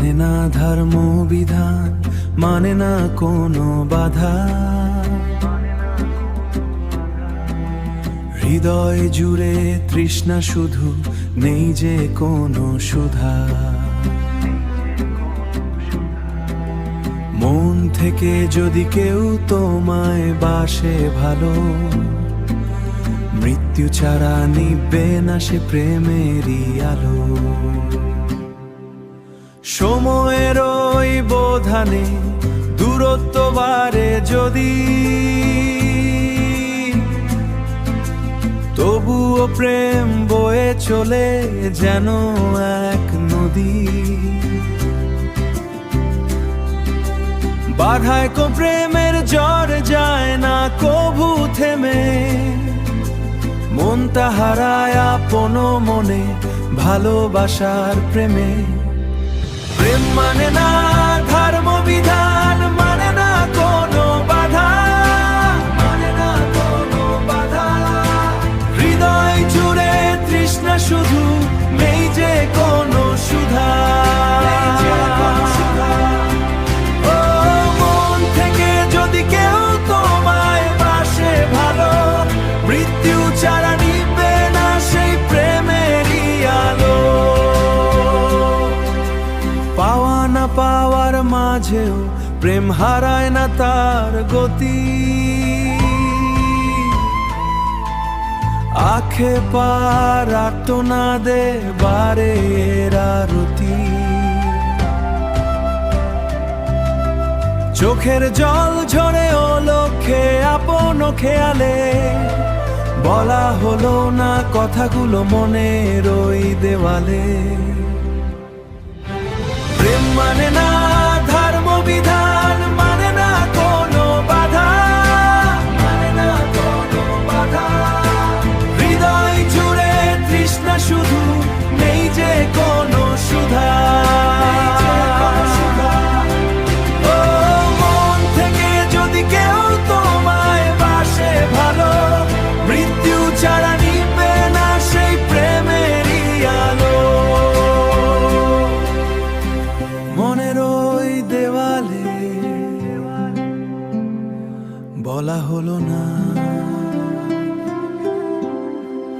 মানে না ধর্ম বিধান, মানে না কোনো বাধা। হৃদয় জুড়ে তৃষ্ণা শুধু, নেই যে কোনো সুধা। মন থেকে যদি কেউ তোমায় বাসে ভালো, মৃত্যু ছাড়া নিবে না সে প্রেমেরই আলো। সময়ের ওই বোধানে দূরত্ব বাড়ে যদি, তবুও প্রেম বয়ে চলে যেন এক নদী। বাধায় কো প্রেমের জ্বর যায় না কভু থেমে, মনটা হারায় আপন মনে ভালোবাসার প্রেমে। প্রেম মানে না ধর্ম বিধান, মানে না কোনো বাধা, মানে না কোনো বাধা। হৃদয় জুড়ে তৃষ্ণা শুধু, নেই যে কোনো সুধা। ও মন থেকে যদি কেউ তোমায় বাসে ভালো, মৃত্যু ছাড়া নিবে না সেই প্রেমেরই আলো। পাওয়া না পাওয়ার মাঝেও প্রেম হারায় না তার গতি। আখে পার আর্তনাদে বারে এর আরতি। চোখের জল ঝরে ও লক্ষ্যে আপন খেয়ালে, বলা হলো না কথাগুলো মনের ওই দেওয়ালে।